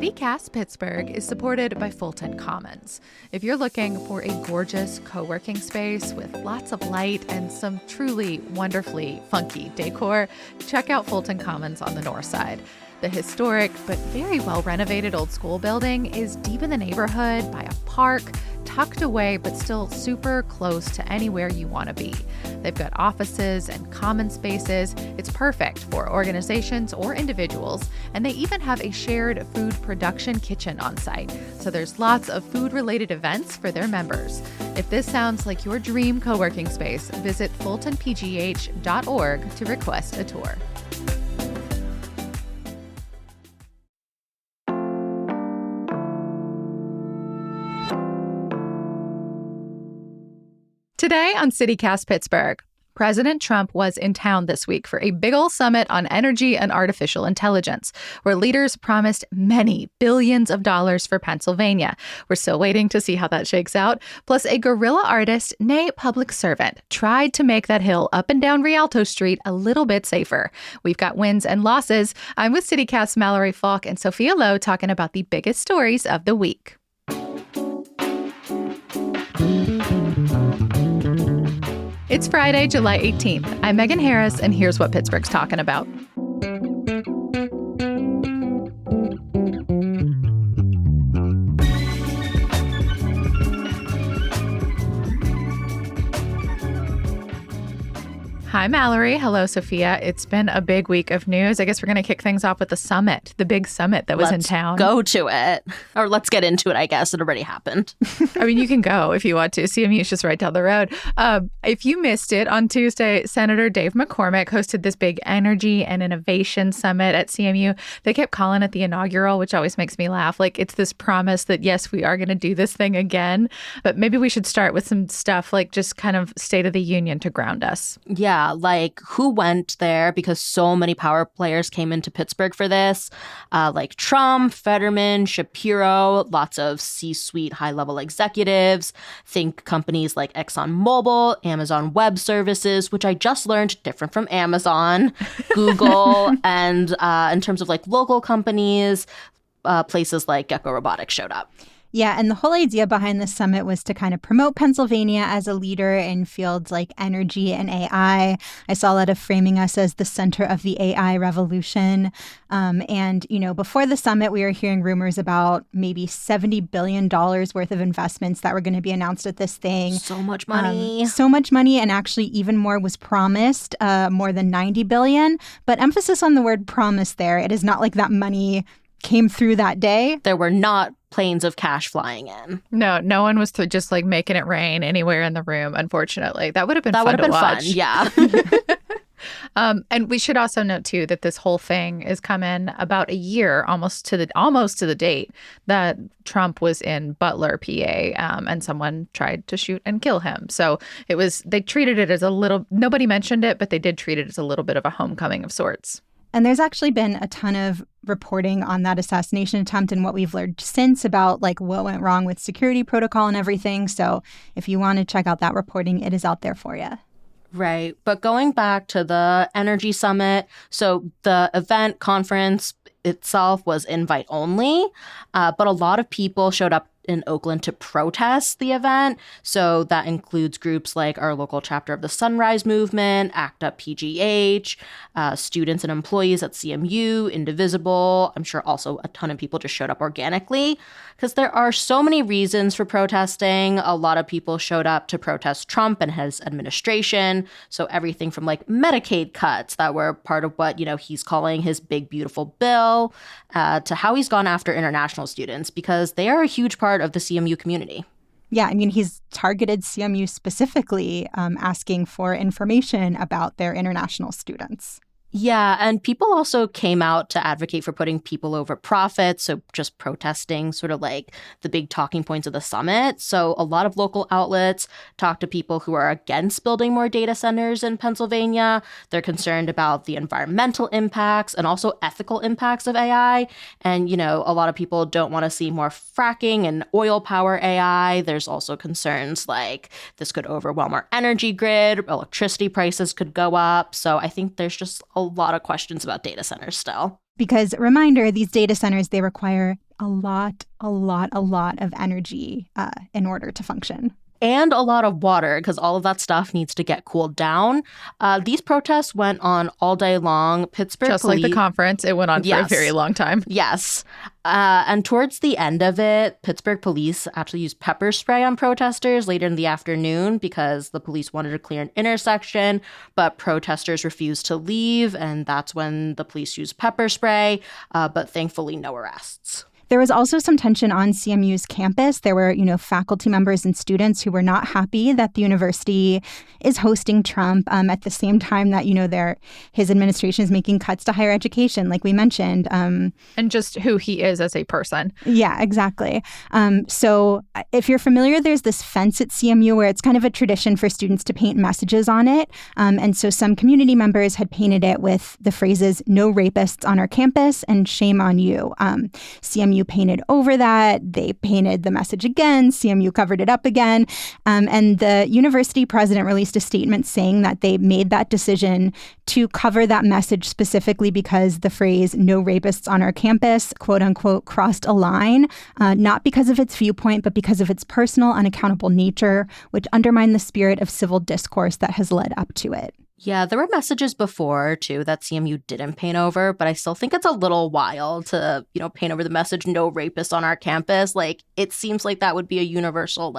CityCast Pittsburgh is supported by Fulton Commons. If you're looking for a gorgeous co-working space with lots of light and some truly wonderfully funky decor, check out Fulton Commons on the north side. The historic but very well renovated old school building is deep in the neighborhood by a park, tucked away but still super close to anywhere you want to be. They've got offices and common spaces. It's perfect for organizations or individuals, and they even have a shared food production kitchen on site. So there's lots of food-related events for their members. If this sounds like your dream co-working space, visit fultonpgh.org to request a tour. Today on CityCast Pittsburgh, President Trump was in town this week for a big ol' summit on energy and artificial intelligence, where leaders promised many billions of dollars for Pennsylvania. We're still waiting to see how that shakes out. Plus, a guerrilla artist, nay public servant, tried to make that hill up and down Rialto Street a little bit safer. We've got wins and losses. I'm with CityCast's Mallory Falk and Sophia Lowe talking about the biggest stories of the week. It's Friday, July 18th. I'm Megan Harris, and here's what Pittsburgh's talking about. Hi, Mallory. Hello, Sophia. It's been a big week of news. I guess we're going to kick things off with the summit, the big summit that was in town. Let's go to it. Or let's get into it, I guess. It already happened. I mean, you can go if you want to. CMU is just right down the road. If you missed it, on Tuesday, Senator Dave McCormick hosted this big energy and innovation summit at CMU. They kept calling it the inaugural, which always makes me laugh. Like, it's this promise that, yes, we are going to do this thing again. But maybe we should start with some stuff like just kind of State of the Union to ground us. Yeah. Like who went there, because so many power players came into Pittsburgh for this, like Trump, Fetterman, Shapiro, lots of C-suite high-level executives. Think companies like ExxonMobil, Amazon Web Services, which I just learned different from Amazon, Google, and in terms of like local companies, places like Gecko Robotics showed up. Yeah, and the whole idea behind this summit was to kind of promote Pennsylvania as a leader in fields like energy and AI. I saw a lot of framing us as the center of the AI revolution. And, you know, before the summit, we were hearing rumors about maybe $70 billion worth of investments that were going to be announced at this thing. So much money. So much money. And actually even more was promised, more than $90 billion. But emphasis on the word promise there. It is not like that money came through that day. There were not planes of cash flying in. No one was just like making it rain anywhere in the room, unfortunately. That would have been fun to watch. Yeah. And we should also note, too, that this whole thing is coming about a year almost to the date that Trump was in Butler, PA, and someone tried to shoot and kill him. So they treated it as nobody mentioned it, but they did treat it as a little bit of a homecoming of sorts. And there's actually been a ton of reporting on that assassination attempt and what we've learned since about like what went wrong with security protocol and everything. So if you want to check out that reporting, it is out there for you. Right. But going back to the energy summit, so the event conference itself was invite only, but a lot of people showed up in Oakland to protest the event. So that includes groups like our local chapter of the Sunrise Movement, ACT UP PGH, students and employees at CMU, Indivisible. I'm sure also a ton of people just showed up organically because there are so many reasons for protesting. A lot of people showed up to protest Trump and his administration. So everything from like Medicaid cuts that were part of what, he's calling his big, beautiful bill, to how he's gone after international students because they are a huge part of the CMU community. Yeah, I mean, he's targeted CMU specifically, asking for information about their international students. Yeah, and people also came out to advocate for putting people over profit, so just protesting sort of like the big talking points of the summit. So a lot of local outlets talk to people who are against building more data centers in Pennsylvania. They're concerned about the environmental impacts and also ethical impacts of AI. And, a lot of people don't want to see more fracking and oil power AI. There's also concerns like this could overwhelm our energy grid, electricity prices could go up. So I think there's just a lot of questions about data centers still. Because, reminder, these data centers, they require a lot of energy in order to function. And a lot of water, because all of that stuff needs to get cooled down. These protests went on all day long. Pittsburgh Just police, like the conference, it went on for a very long time. Yes. And towards the end of it, Pittsburgh police actually used pepper spray on protesters later in the afternoon because the police wanted to clear an intersection, but protesters refused to leave, and that's when the police used pepper spray, but thankfully no arrests. There was also some tension on CMU's campus. There were, faculty members and students who were not happy that the university is hosting Trump at the same time that, his administration is making cuts to higher education, like we mentioned. And just who he is as a person. Yeah, exactly. So if you're familiar, there's this fence at CMU where it's kind of a tradition for students to paint messages on it. And so some community members had painted it with the phrases, "No rapists on our campus" and "Shame on you." CMU painted over that. They painted the message again. CMU covered it up again. And the university president released a statement saying that they made that decision to cover that message specifically because the phrase "no rapists on our campus," quote unquote, crossed a line, not because of its viewpoint, but because of its personal, unaccountable nature, which undermined the spirit of civil discourse that has led up to it. Yeah, there were messages before, too, that CMU didn't paint over, but I still think it's a little wild to, paint over the message, "No rapists on our campus." Like, it seems like that would be a universal,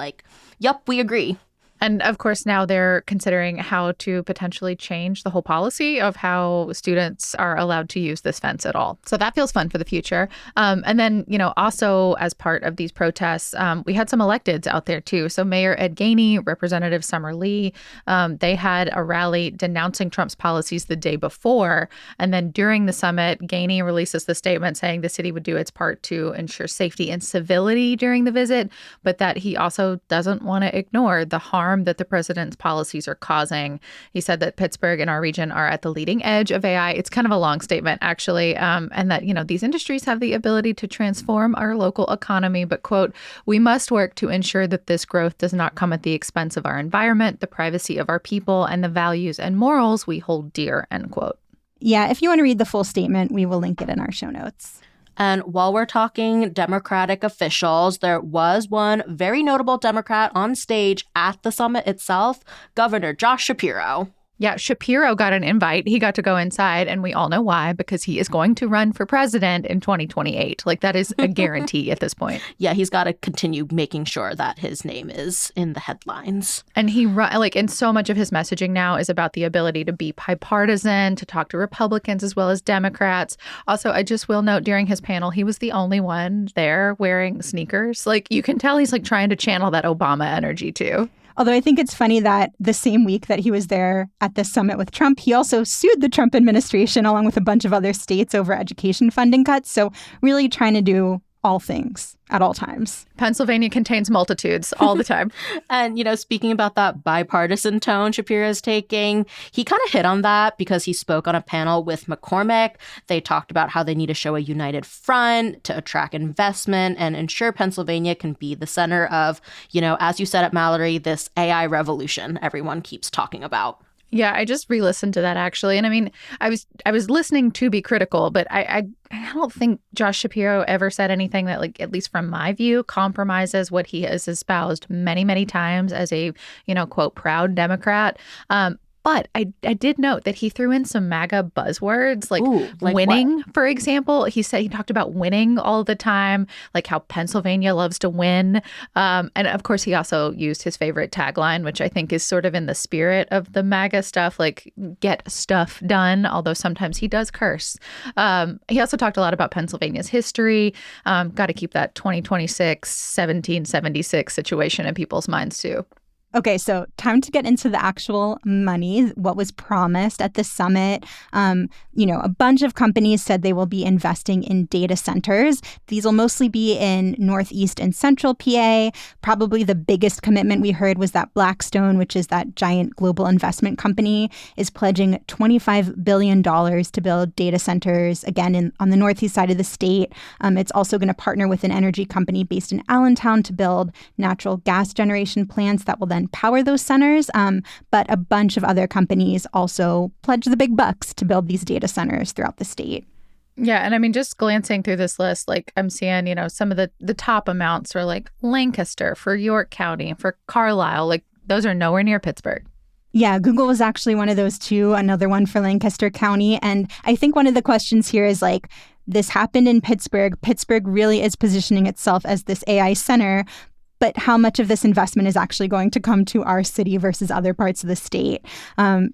yup, we agree. And of course, now they're considering how to potentially change the whole policy of how students are allowed to use this fence at all. So that feels fun for the future. And then, also as part of these protests, we had some electeds out there, too. So Mayor Ed Gainey, Representative Summer Lee, they had a rally denouncing Trump's policies the day before. And then during the summit, Gainey releases the statement saying the city would do its part to ensure safety and civility during the visit, but that he also doesn't want to ignore the harm that the president's policies are causing. He said that Pittsburgh and our region are at the leading edge of AI. It's kind of a long statement, actually, and that, these industries have the ability to transform our local economy. But, quote, "We must work to ensure that this growth does not come at the expense of our environment, the privacy of our people, and the values and morals we hold dear," end quote. Yeah, if you want to read the full statement, we will link it in our show notes. And while we're talking Democratic officials, there was one very notable Democrat on stage at the summit itself, Governor Josh Shapiro. Yeah, Shapiro got an invite. He got to go inside, and we all know why, because he is going to run for president in 2028. That is a guarantee at this point. Yeah, he's got to continue making sure that his name is in the headlines. And and so much of his messaging now is about the ability to be bipartisan, to talk to Republicans as well as Democrats. Also, I just will note during his panel, he was the only one there wearing sneakers. You can tell he's trying to channel that Obama energy too. Although I think it's funny that the same week that he was there at the summit with Trump, he also sued the Trump administration along with a bunch of other states over education funding cuts. So really trying to do all things at all times. Pennsylvania contains multitudes all the time. And, speaking about that bipartisan tone Shapiro's taking, he kind of hit on that because he spoke on a panel with McCormick. They talked about how they need to show a united front to attract investment and ensure Pennsylvania can be the center of, as you said at Mallory, this AI revolution everyone keeps talking about. Yeah, I just re-listened to that, actually. And I mean, I was listening to be critical, but I don't think Josh Shapiro ever said anything that, at least from my view, compromises what he has espoused many, many times as a, quote, proud Democrat. But I did note that he threw in some MAGA buzzwords, like winning, what? For example. He talked about winning all the time, like how Pennsylvania loves to win. And of course, he also used his favorite tagline, which I think is sort of in the spirit of the MAGA stuff, like get stuff done, although sometimes he does curse. He also talked a lot about Pennsylvania's history. Got to keep that 2026, 1776 situation in people's minds, too. Okay, so time to get into the actual money, what was promised at the summit. A bunch of companies said they will be investing in data centers. These will mostly be in Northeast and Central PA. Probably the biggest commitment we heard was that Blackstone, which is that giant global investment company, is pledging $25 billion to build data centers, again, on the Northeast side of the state. It's also going to partner with an energy company based in Allentown to build natural gas generation plants that will then power those centers, but a bunch of other companies also pledge the big bucks to build these data centers throughout the state. Yeah, and I mean, just glancing through this list, like I'm seeing, some of the top amounts are like Lancaster for York County, for Carlisle, like those are nowhere near Pittsburgh. Yeah, Google was actually one of those two, another one for Lancaster County. And I think one of the questions here is like, this happened in Pittsburgh. Pittsburgh really is positioning itself as this AI center. But how much of this investment is actually going to come to our city versus other parts of the state?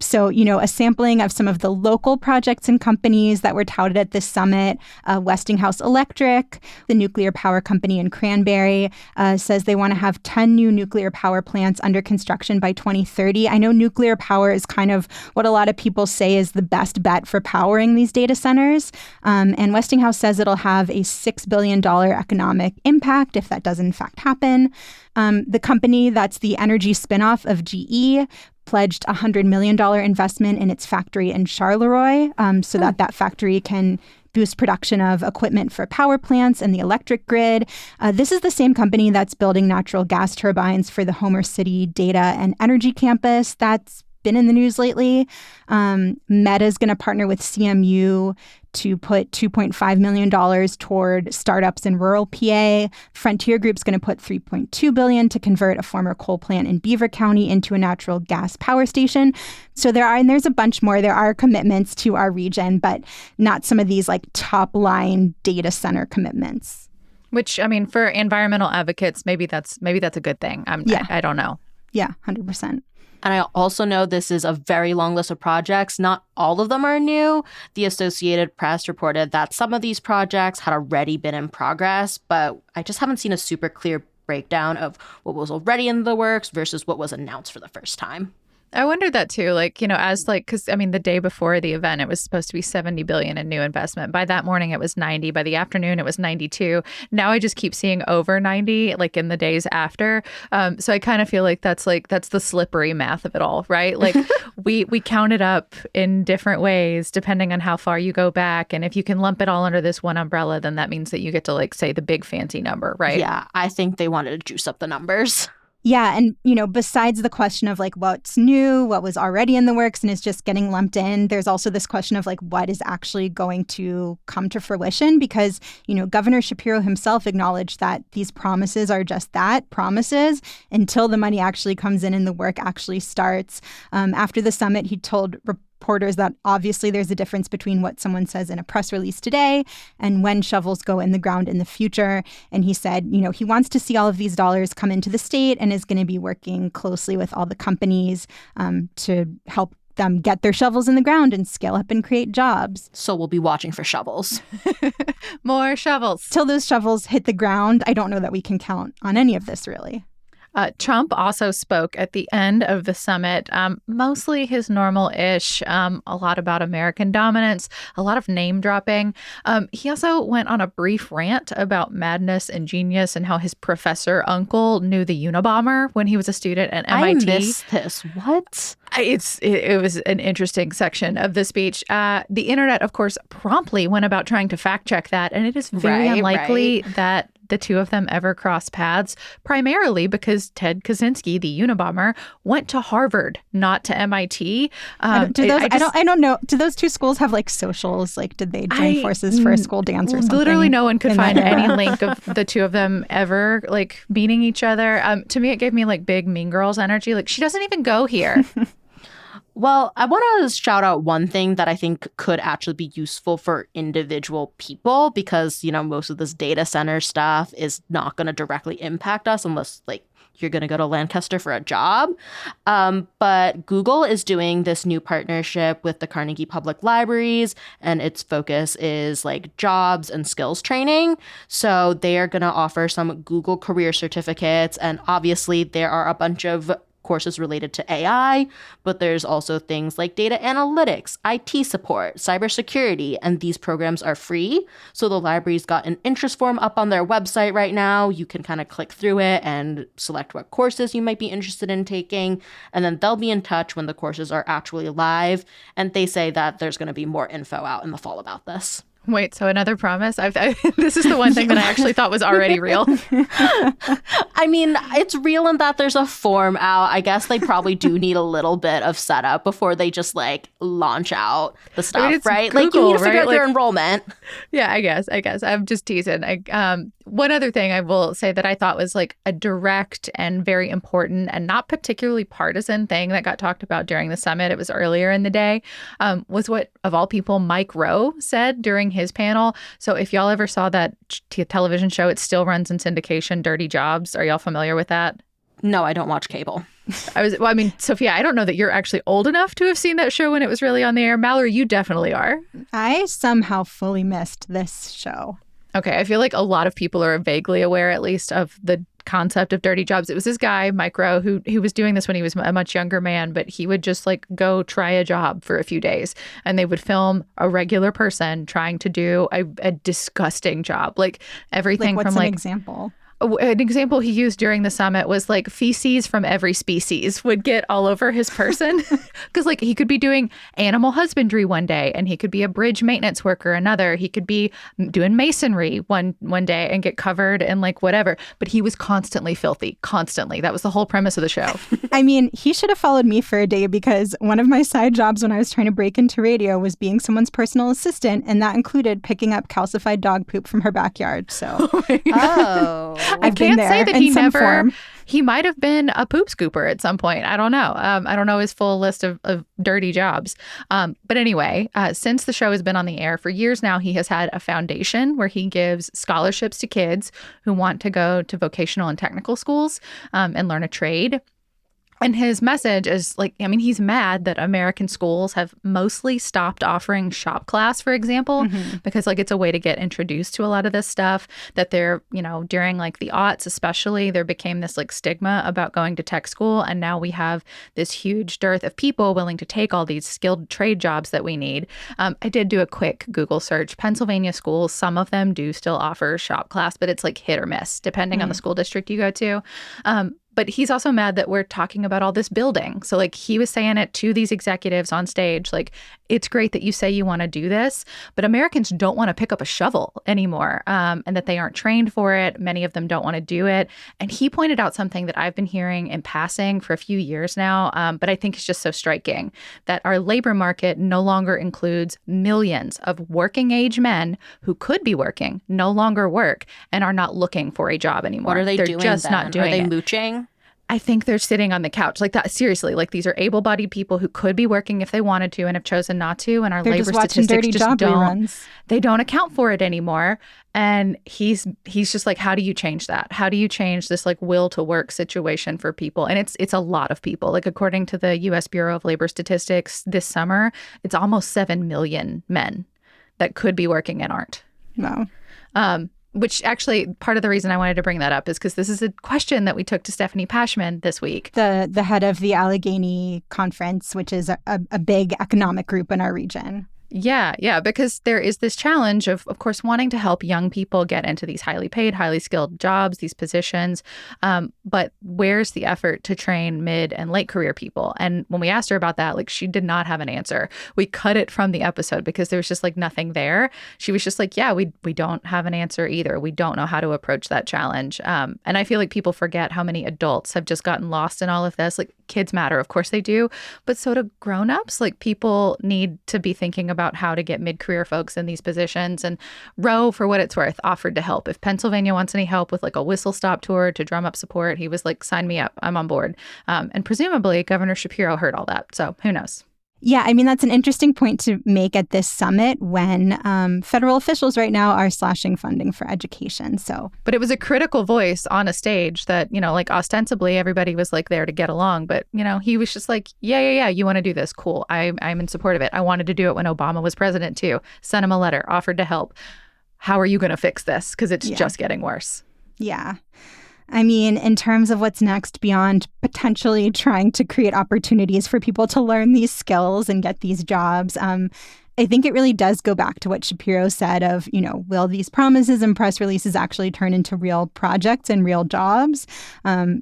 So, a sampling of some of the local projects and companies that were touted at this summit. Westinghouse Electric, the nuclear power company in Cranberry, says they want to have 10 new nuclear power plants under construction by 2030. I know nuclear power is kind of what a lot of people say is the best bet for powering these data centers. And Westinghouse says it'll have a $6 billion economic impact if that does in fact happen. The company that's the energy spinoff of GE pledged a $100 million investment in its factory in Charleroi so that factory can boost production of equipment for power plants and the electric grid. This is the same company that's building natural gas turbines for the Homer City Data and Energy Campus that's been in the news lately. Meta is going to partner with CMU to put $2.5 million toward startups in rural PA. Frontier Group's going to put $3.2 billion to convert a former coal plant in Beaver County into a natural gas power station. So there's a bunch more. There are commitments to our region, but not some of these like top line data center commitments. Which, I mean, for environmental advocates, maybe that's a good thing. I don't know. Yeah, 100%. And I also know this is a very long list of projects. Not all of them are new. The Associated Press reported that some of these projects had already been in progress, but I just haven't seen a super clear breakdown of what was already in the works versus what was announced for the first time. I wondered that too, because I mean, the day before the event, it was supposed to be 70 billion in new investment. By that morning, it was 90. By the afternoon, it was 92. Now I just keep seeing over 90, like in the days after. So I kind of feel like that's the slippery math of it all, right? Like we count it up in different ways depending on how far you go back. And if you can lump it all under this one umbrella, then that means that you get to like say the big fancy number, right? Yeah, I think they wanted to juice up the numbers. Yeah. And, besides the question of like what's new, what was already in the works and is just getting lumped in, there's also this question of like what is actually going to come to fruition because, Governor Shapiro himself acknowledged that these promises are just that, promises, until the money actually comes in and the work actually starts. After the summit, he told reporters that obviously there's a difference between what someone says in a press release today and when shovels go in the ground in the future. And he said, he wants to see all of these dollars come into the state and is going to be working closely with all the companies to help them get their shovels in the ground and scale up and create jobs. So we'll be watching for shovels. More shovels. Till those shovels hit the ground, I don't know that we can count on any of this, really. Trump also spoke at the end of the summit, mostly his normal-ish, a lot about American dominance, a lot of name dropping. He also went on a brief rant about madness and genius and how his professor uncle knew the Unabomber when he was a student at MIT. I missed this. What? It was an interesting section of the speech. The internet, of course, promptly went about trying to fact check that, and it is very unlikely that the two of them ever crossed paths, primarily because Ted Kaczynski, the Unabomber, went to Harvard, not to MIT. I don't know. Do those two schools have like socials? Like, did they join forces for a school dance or something? Literally, no one could find any link of the two of them ever like meeting each other. To me, it gave me like big Mean Girls energy. Like, she doesn't even go here. Well, I want to shout out one thing that I think could actually be useful for individual people because, most of this data center stuff is not going to directly impact us unless, like, you're going to go to Lancaster for a job. But Google is doing this new partnership with the Carnegie Public Libraries, and its focus is, like, jobs and skills training. So they are going to offer some Google career certificates, and obviously there are a bunch of courses related to AI, but there's also things like data analytics, IT support, cybersecurity, and these programs are free. So the library's got an interest form up on their website right now. You can kind of click through it and select what courses you might be interested in taking, and then they'll be in touch when the courses are actually live, and they say that there's going to be more info out in the fall about this. Wait, so another promise? This is the one thing that I actually thought was already real. I mean, it's real in that there's a form out. I guess they probably do need a little bit of setup before they just like launch out the stuff, right? Google, like you need to figure out right? their enrollment. Yeah, I guess. I'm just teasing. One other thing I will say that I thought was like a direct and very important and not particularly partisan thing that got talked about during the summit. It was earlier in the day, was what, of all people, Mike Rowe said during his panel. So if y'all ever saw that television show, it still runs in syndication, Dirty Jobs. Are y'all familiar with that? No, I don't watch cable. Sophia, I don't know that you're actually old enough to have seen that show when it was really on the air. Mallory, you definitely are. I somehow fully missed this show. Okay, I feel like a lot of people are vaguely aware, at least, of the concept of Dirty Jobs. It was this guy, Mike Rowe, who was doing this when he was a much younger man, but he would just like go try a job for a few days, and they would film a regular person trying to do a disgusting job, like everything what's from like an example? An example he used during the summit was like feces from every species would get all over his person. Because like he could be doing animal husbandry one day, and he could be a bridge maintenance worker another. He could be doing masonry one day and get covered in like whatever. But he was constantly filthy, constantly. That was the whole premise of the show. I mean, he should have followed me for a day, because one of my side jobs when I was trying to break into radio was being someone's personal assistant, and that included picking up calcified dog poop from her backyard. So, I can't say that he might have been a poop scooper at some point. I don't know. I don't know his full list of dirty jobs. But anyway, since the show has been on the air for years now, he has had a foundation where he gives scholarships to kids who want to go to vocational and technical schools and learn a trade. And his message is like, I mean, he's mad that American schools have mostly stopped offering shop class, for example, because like it's a way to get introduced to a lot of this stuff that they're, during like the aughts, especially, there became this like stigma about going to tech school. And now we have this huge dearth of people willing to take all these skilled trade jobs that we need. I did do a quick Google search. Pennsylvania schools, some of them do still offer shop class, but it's like hit or miss depending on the school district you go to. But he's also mad that we're talking about all this building. So like he was saying it to these executives on stage, like, it's great that you say you want to do this, but Americans don't want to pick up a shovel anymore, and that they aren't trained for it. Many of them don't want to do it. And he pointed out something that I've been hearing in passing for a few years now, but I think it's just so striking, that our labor market no longer includes millions of working age men who could be working, no longer work, and are not looking for a job anymore. What are they They're doing just then? not doing Are they it. mooching? I think they're sitting on the couch like that. Seriously, like these are able-bodied people who could be working if they wanted to and have chosen not to. And our They're labor just watching statistics dirty just job don't. reruns. They don't account for it anymore. And he's just like, how do you change that? How do you change this like will to work situation for people? And it's a lot of people. Like according to the U.S. Bureau of Labor Statistics, this summer, it's almost 7 million men that could be working and aren't. No. Which actually, part of the reason I wanted to bring that up is because this is a question that we took to Stephanie Pashman this week. The head of the Allegheny Conference, which is a big economic group in our region. Yeah, because there is this challenge of course, wanting to help young people get into these highly paid, highly skilled jobs, these positions. But where's the effort to train mid and late career people? And when we asked her about that, like she did not have an answer. We cut it from the episode because there was just like nothing there. She was just like, yeah, we don't have an answer either. We don't know how to approach that challenge. And I feel like people forget how many adults have just gotten lost in all of this. Like kids matter, of course they do, but so do grown-ups. Like people need to be thinking about how to get mid-career folks in these positions. And Roe, for what it's worth, offered to help. If Pennsylvania wants any help with like a whistle stop tour to drum up support, he was like, sign me up. I'm on board. And presumably Governor Shapiro heard all that. So who knows? Yeah, I mean, that's an interesting point to make at this summit when federal officials right now are slashing funding for education. But it was a critical voice on a stage that, like ostensibly everybody was like there to get along. But, he was just like, yeah, you want to do this? Cool. I'm in support of it. I wanted to do it when Obama was president, too. Sent him a letter, offered to help. How are you going to fix this? Because it's just getting worse. Yeah. I mean, in terms of what's next beyond potentially trying to create opportunities for people to learn these skills and get these jobs, I think it really does go back to what Shapiro said of, will these promises and press releases actually turn into real projects and real jobs?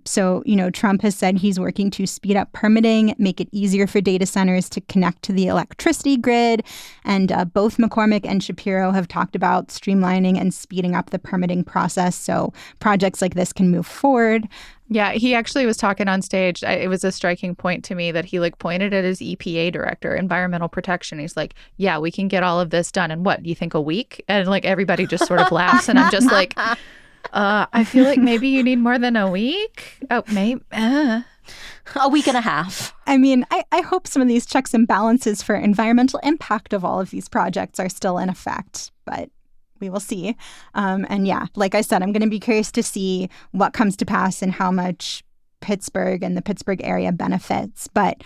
So, Trump has said he's working to speed up permitting, make it easier for data centers to connect to the electricity grid. And both McCormick and Shapiro have talked about streamlining and speeding up the permitting process so projects like this can move forward. Yeah, he actually was talking on stage. It was a striking point to me that he pointed at his EPA director, environmental protection. He's like, yeah, we can get all of this done in what, you think a week? And everybody just sort of laughs. And I'm just like, I feel like maybe you need more than a week. Oh, maybe. A week and a half. I mean, I hope some of these checks and balances for environmental impact of all of these projects are still in effect, but we will see. And yeah, like I said, I'm going to be curious to see what comes to pass and how much Pittsburgh and the Pittsburgh area benefits. But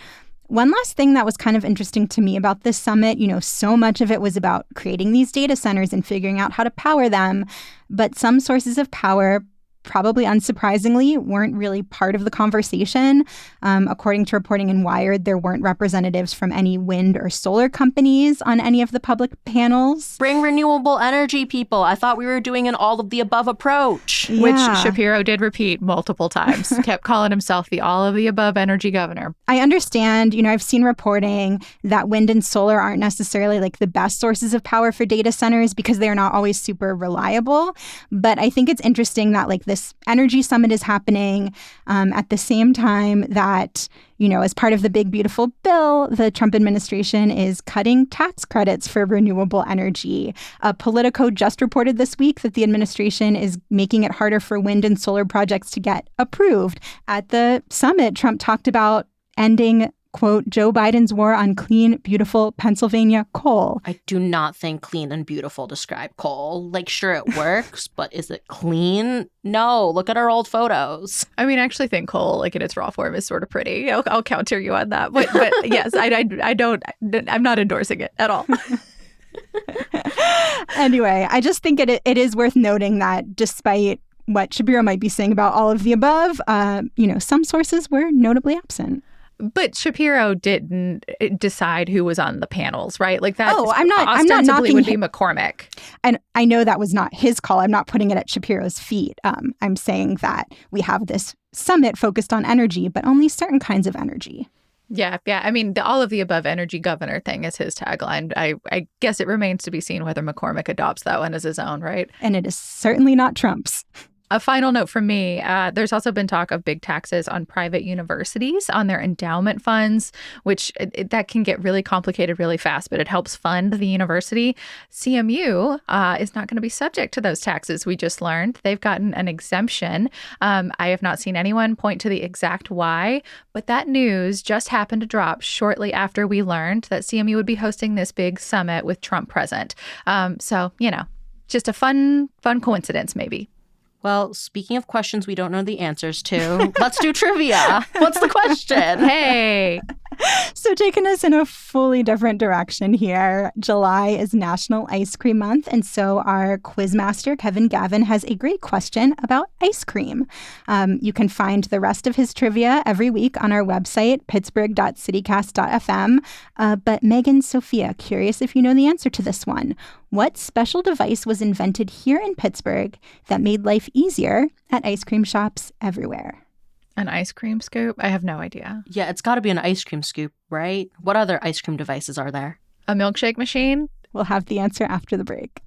one last thing that was kind of interesting to me about this summit, so much of it was about creating these data centers and figuring out how to power them. But some sources of power, probably unsurprisingly, weren't really part of the conversation. According to reporting in Wired, there weren't representatives from any wind or solar companies on any of the public panels. Bring renewable energy, people. I thought we were doing an all-of-the-above approach. Yeah. Which Shapiro did repeat multiple times. Kept calling himself the all-of-the-above energy governor. I understand, I've seen reporting that wind and solar aren't necessarily the best sources of power for data centers because they're not always super reliable. But I think it's interesting that this energy summit is happening at the same time that, as part of the big, beautiful bill, the Trump administration is cutting tax credits for renewable energy. Politico just reported this week that the administration is making it harder for wind and solar projects to get approved. At the summit, Trump talked about ending, quote, Joe Biden's war on clean, beautiful Pennsylvania coal. I do not think clean and beautiful describe coal. Sure, it works, but is it clean? No, look at our old photos. I mean, I actually think coal, in its raw form, is sort of pretty. I'll counter you on that. But yes, I'm not endorsing it at all. Anyway, I just think it is worth noting that despite what Shapiro might be saying about all of the above, some sources were notably absent. But Shapiro didn't decide who was on the panels, right? That. Oh, I'm not ostensibly would knocking be McCormick. And I know that was not his call. I'm not putting it at Shapiro's feet. I'm saying that we have this summit focused on energy, but only certain kinds of energy. Yeah. I mean, the all of the above energy governor thing is his tagline. I guess it remains to be seen whether McCormick adopts that one as his own, right? And it is certainly not Trump's. A final note from me, there's also been talk of big taxes on private universities, on their endowment funds, which that can get really complicated really fast, but it helps fund the university. CMU is not going to be subject to those taxes, we just learned. They've gotten an exemption. I have not seen anyone point to the exact why, but that news just happened to drop shortly after we learned that CMU would be hosting this big summit with Trump present. So, just a fun coincidence, maybe. Well, speaking of questions we don't know the answers to, let's do trivia. What's the question? Hey. So taking us in a fully different direction here, July is National Ice Cream Month, and so our quizmaster, Kevin Gavin, has a great question about ice cream. You can find the rest of his trivia every week on our website, pittsburgh.citycast.fm. But Megan, Sophia, curious if you know the answer to this one. What special device was invented here in Pittsburgh that made life easier at ice cream shops everywhere? An ice cream scoop? I have no idea. Yeah, it's got to be an ice cream scoop, right? What other ice cream devices are there? A milkshake machine? We'll have the answer after the break.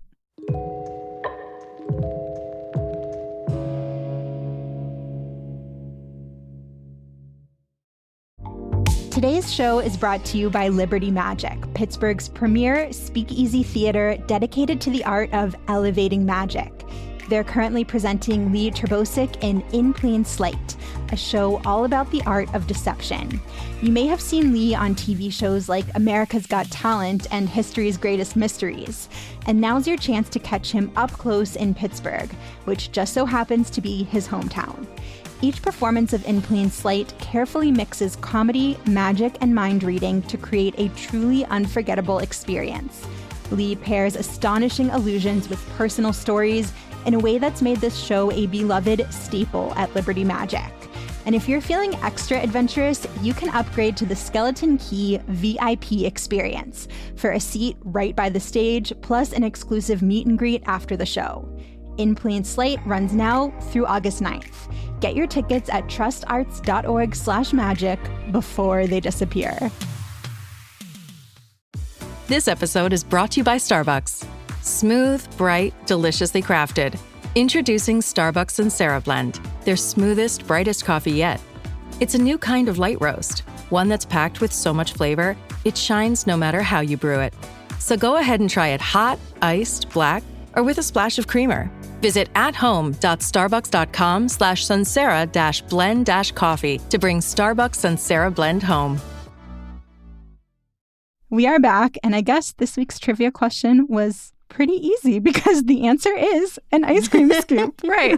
Today's show is brought to you by Liberty Magic, Pittsburgh's premier speakeasy theater dedicated to the art of elevating magic. They're currently presenting Lee Terbosic in Plain Sight, a show all about the art of deception. You may have seen Lee on TV shows like America's Got Talent and History's Greatest Mysteries. And now's your chance to catch him up close in Pittsburgh, which just so happens to be his hometown. Each performance of In Plain Sight carefully mixes comedy, magic, and mind reading to create a truly unforgettable experience. Lee pairs astonishing illusions with personal stories in a way that's made this show a beloved staple at Liberty Magic. And if you're feeling extra adventurous, you can upgrade to the Skeleton Key VIP experience for a seat right by the stage, plus an exclusive meet and greet after the show. In Plain Slate runs now through August 9th. Get your tickets at trustarts.org/magic before they disappear. This episode is brought to you by Starbucks. Smooth, bright, deliciously crafted. Introducing Starbucks Sansera Blend, their smoothest, brightest coffee yet. It's a new kind of light roast, one that's packed with so much flavor, it shines no matter how you brew it. So go ahead and try it hot, iced, black, or with a splash of creamer. Visit athome.starbucks.com/Sansera-blend-coffee to bring Starbucks Sansera Blend home. We are back, and I guess this week's trivia question was pretty easy because the answer is an ice cream scoop. Right.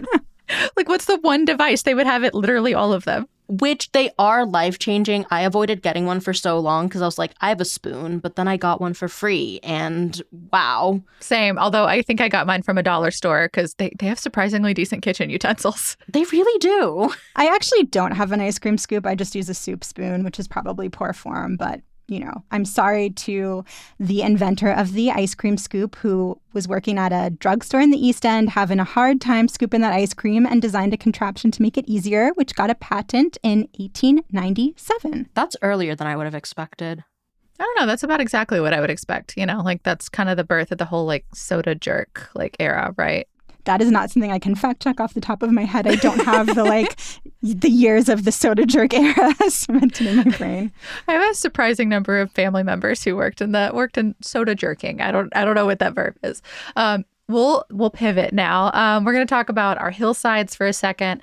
Like, what's the one device? They would have it literally all of them. Which they are life-changing. I avoided getting one for so long because I was like, I have a spoon, but then I got one for free, and wow. Same, although I think I got mine from a dollar store because they have surprisingly decent kitchen utensils. They really do. I actually don't have an ice cream scoop. I just use a soup spoon, which is probably poor form, but I'm sorry to the inventor of the ice cream scoop who was working at a drugstore in the East End, having a hard time scooping that ice cream, and designed a contraption to make it easier, which got a patent in 1897. That's earlier than I would have expected. I don't know. That's about exactly what I would expect. That's kind of the birth of the whole soda jerk era, right? That is not something I can fact check off the top of my head. I don't have the years of the soda jerk era cemented in my brain. I have a surprising number of family members who worked in soda jerking. I don't know what that verb is. We'll pivot now. We're going to talk about our hillsides for a second,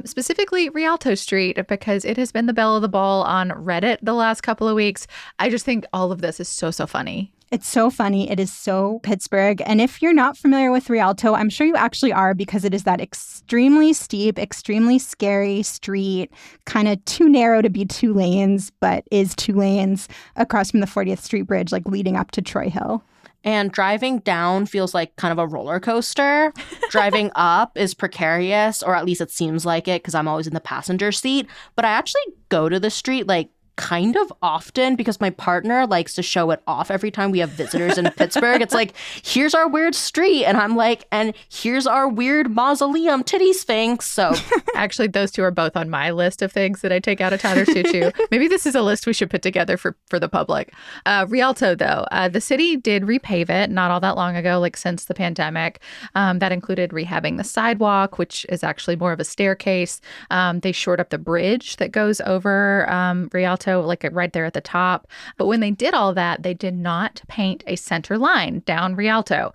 specifically Rialto Street, because it has been the belle of the ball on Reddit the last couple of weeks. I just think all of this is so funny. It's so funny. It is so Pittsburgh. And if you're not familiar with Rialto, I'm sure you actually are, because it is that extremely steep, extremely scary street, kind of too narrow to be 2 lanes, but is 2 lanes across from the 40th Street Bridge, leading up to Troy Hill. And driving down feels like kind of a roller coaster. Driving up is precarious, or at least it seems like it, because I'm always in the passenger seat. But I actually go to the street kind of often because my partner likes to show it off every time we have visitors in Pittsburgh. It's like, here's our weird street. And I'm like, and here's our weird mausoleum titty sphinx. So actually, those two are both on my list of things that I take out of towners too. Maybe this is a list we should put together for the public. Rialto, though, the city did repave it not all that long ago, since the pandemic. That included rehabbing the sidewalk, which is actually more of a staircase. They shored up the bridge that goes over Rialto, right there at the top. But when they did all that, they did not paint a center line down Rialto,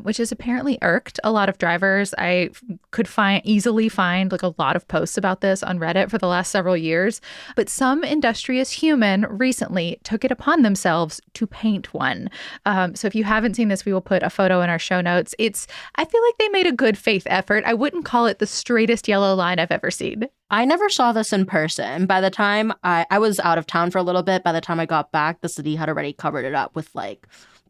which has apparently irked a lot of drivers. I could easily find a lot of posts about this on Reddit for the last several years. But some industrious human recently took it upon themselves to paint one. So if you haven't seen this, we will put a photo in our show notes. I feel like they made a good faith effort. I wouldn't call it the straightest yellow line I've ever seen. I never saw this in person. By the time I was out of town for a little bit, by the time I got back, the city had already covered it up with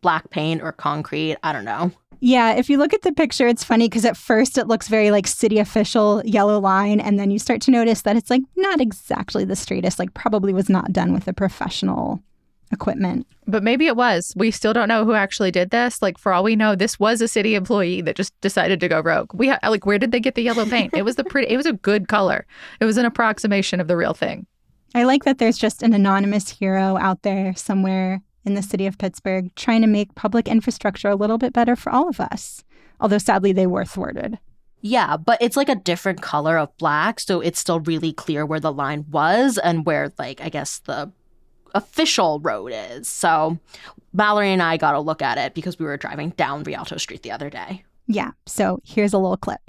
black paint or concrete. I don't know. Yeah, if you look at the picture, it's funny because at first it looks very city official yellow line. And then you start to notice that it's not exactly the straightest, probably was not done with a professional equipment. But maybe it was. We still don't know who actually did this. For all we know, this was a city employee that just decided to go rogue. Where did they get the yellow paint? It was it was a good color. It was an approximation of the real thing. I like that there's just an anonymous hero out there somewhere in the city of Pittsburgh trying to make public infrastructure a little bit better for all of us. Although sadly they were thwarted. Yeah, but it's a different color of black, so it's still really clear where the line was and where I guess the official road is. So Mallory and I got a look at it because we were driving down Rialto Street the other day. Yeah, so here's a little clip.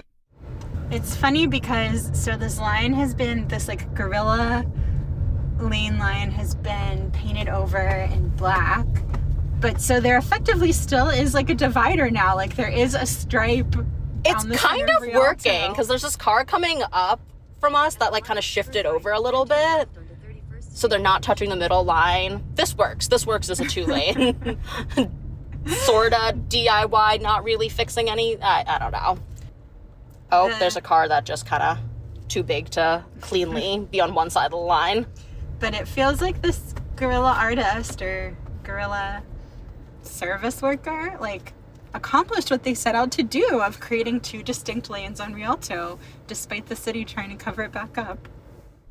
It's funny because this line has been, this gorilla lane line has been painted over in black, but so there effectively still is a divider now. There is a stripe. It's kind of working because there's this car coming up from us that kind of shifted over a little bit. So they're not touching the middle line. This works. This works as a 2-lane. Sorta DIY, not really fixing any. I don't know. Oh, there's a car that just kind of too big to cleanly be on one side of the line. But it feels like this guerrilla artist or guerrilla service worker, like, accomplished what they set out to do of creating 2 distinct lanes on Rialto, despite the city trying to cover it back up.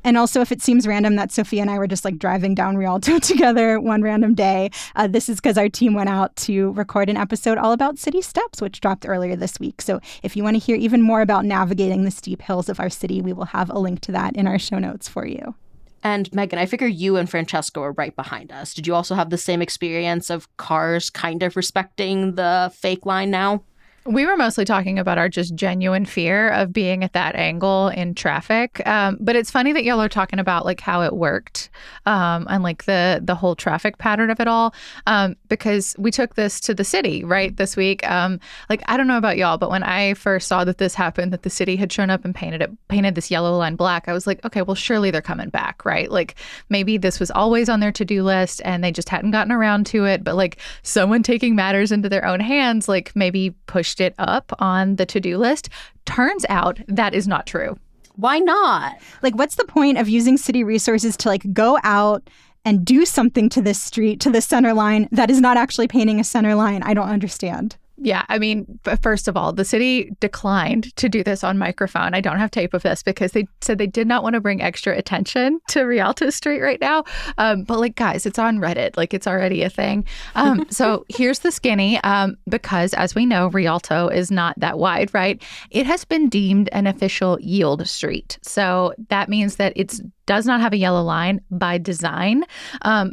And also, if it seems random that Sophia and I were just like driving down Rialto together one random day, this is because our team went out to record an episode all about city steps, which dropped earlier this week. So if you want to hear even more about navigating the steep hills of our city, we will have a link to that in our show notes for you. And Megan, I figure you and Francesca were right behind us. Did you also have the same experience of cars kind of respecting the fake line now? We were mostly talking about our just genuine fear of being at that angle in traffic. But it's funny that y'all are talking about like how it worked and like the whole traffic pattern of it all, because we took this to the city, right, this week. Like, I don't know about y'all, but when I first saw that this happened, that the city had shown up and painted this yellow line black, I was like, okay, well, surely they're coming back, right? Like maybe this was always on their to-do list and they just hadn't gotten around to it. But like someone taking matters into their own hands, like maybe pushed it up on the to-do list. Turns out that is not true. Why not? Like, what's the point of using city resources to like go out and do something to this street, to the center line that is not actually painting a center line? I don't understand. Yeah, I mean, first of all, the city declined to do this on microphone. I don't have tape of this because they said they did not want to bring extra attention to Rialto Street right now. But like, guys, it's on Reddit. Like, it's already a thing. So here's the skinny. Because as we know, Rialto is not that wide, right? It has been deemed an official yield street. So that means that it's does not have a yellow line by design,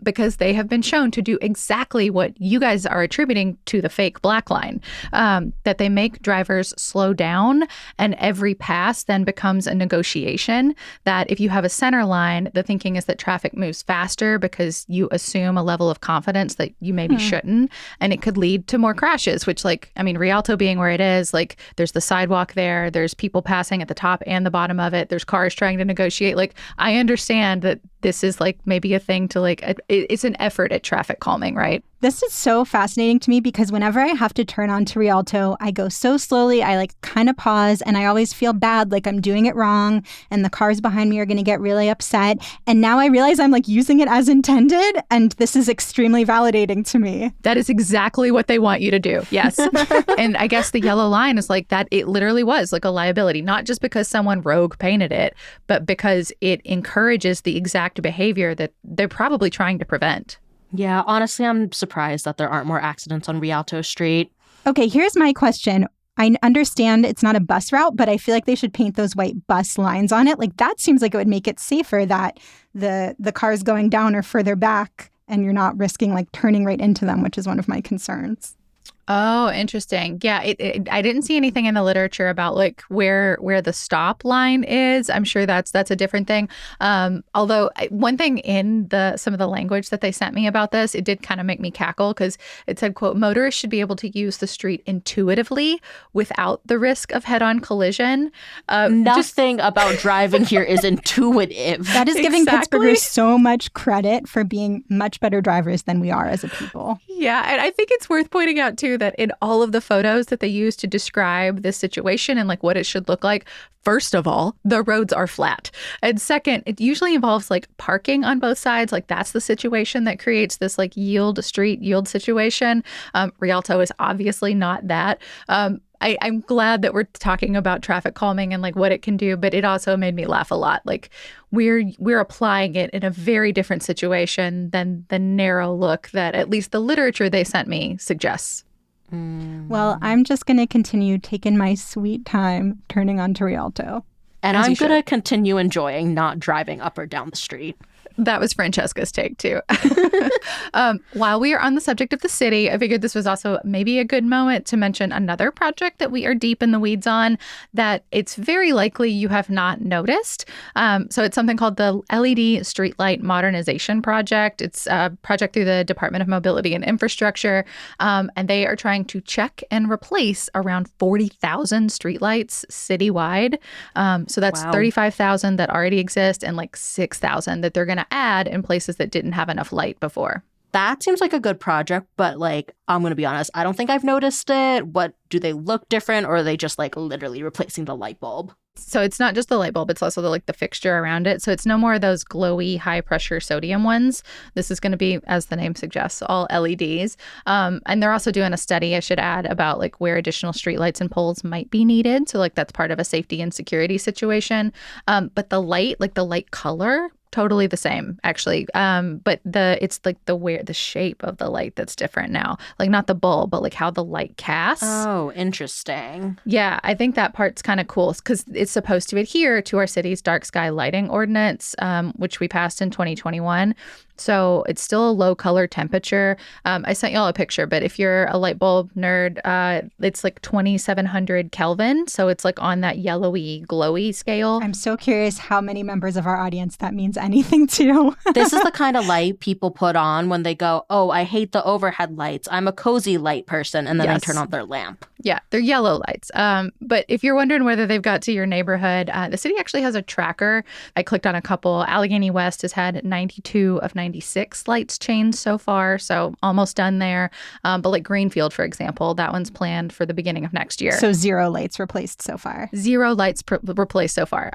because they have been shown to do exactly what you guys are attributing to the fake black line, that they make drivers slow down, and every pass then becomes a negotiation, that if you have a center line, the thinking is that traffic moves faster because you assume a level of confidence that you maybe shouldn't, and it could lead to more crashes, which, like, I mean, Rialto being where it is, like, there's the sidewalk there, there's people passing at the top and the bottom of it, there's cars trying to negotiate. Like, I understand that this is like maybe a thing to like, it's an effort at traffic calming, right? This is so fascinating to me because whenever I have to turn onto Rialto, I go so slowly, I like kind of pause, and I always feel bad, like I'm doing it wrong and the cars behind me are going to get really upset. And now I realize I'm like using it as intended, and this is extremely validating to me. That is exactly what they want you to do. Yes. And I guess the yellow line is like that. It literally was like a liability, not just because someone rogue painted it, but because it encourages the exact behavior that they're probably trying to prevent. Yeah, honestly, I'm surprised that there aren't more accidents on Rialto Street. Okay, here's my question. I understand it's not a bus route, but I feel like they should paint those white bus lines on it. Like, that seems like it would make it safer that the cars going down are further back and you're not risking like turning right into them, which is one of my concerns. Oh, interesting. Yeah, I didn't see anything in the literature about like where the stop line is. I'm sure that's a different thing. Although one thing in some of the language that they sent me about this, it did kind of make me cackle because it said, quote, motorists should be able to use the street intuitively without the risk of head-on collision. Nothing about driving here is intuitive. That is giving Pittsburghers so much credit for being much better drivers than we are as a people. Yeah, and I think it's worth pointing out, too, that in all of the photos that they use to describe this situation and like what it should look like, first of all, the roads are flat. And second, it usually involves like parking on both sides. Like that's the situation that creates this like yield situation. Rialto is obviously not that. I'm glad that we're talking about traffic calming and like what it can do, but it also made me laugh a lot. Like we're applying it in a very different situation than the narrow look that at least the literature they sent me suggests. Well, I'm just going to continue taking my sweet time turning onto Rialto. And I'm going to continue enjoying not driving up or down the street. That was Francesca's take, too. While we are on the subject of the city, I figured this was also maybe a good moment to mention another project that we are deep in the weeds on that it's very likely you have not noticed. So it's something called the LED Streetlight Modernization Project. It's a project through the Department of Mobility and Infrastructure, and they are trying to check and replace around 40,000 streetlights citywide. So that's 35,000 that already exist and like 6,000 that they're going to add in places that didn't have enough light before. that seems like a good project, but like, I'm going to be honest, I don't think I've noticed it. What, do they look different, or are they just like literally replacing the light bulb? So it's not just the light bulb, it's also the fixture around it. So it's no more of those glowy high pressure sodium ones. This is going to be, as the name suggests, all LEDs. And they're also doing a study, I should add, about like where additional streetlights and poles might be needed. So like that's part of a safety and security situation. But the light, like the light color, totally the same actually, but it's like the shape of the light that's different now, like not the bulb, but like how the light casts. Oh, interesting. Yeah, I think that part's kind of cool because it's supposed to adhere to our city's dark sky lighting ordinance, which we passed in 2021. So it's still a low color temperature. I sent y'all a picture, but if you're a light bulb nerd, it's like 2700 Kelvin. So it's like on that yellowy, glowy scale. I'm so curious how many members of our audience that means anything to. This is the kind of light people put on when they go, oh, I hate the overhead lights. I'm a cozy light person. And then Yes. they turn on their lamp. Yeah, they're yellow lights. But if you're wondering whether they've got to your neighborhood, the city actually has a tracker. I clicked on a couple. Allegheny West has had 92 of 96 lights changed so far, so almost done there. But like Greenfield, for example, that one's planned for the beginning of next year. So 0 lights replaced so far. 0 lights replaced so far.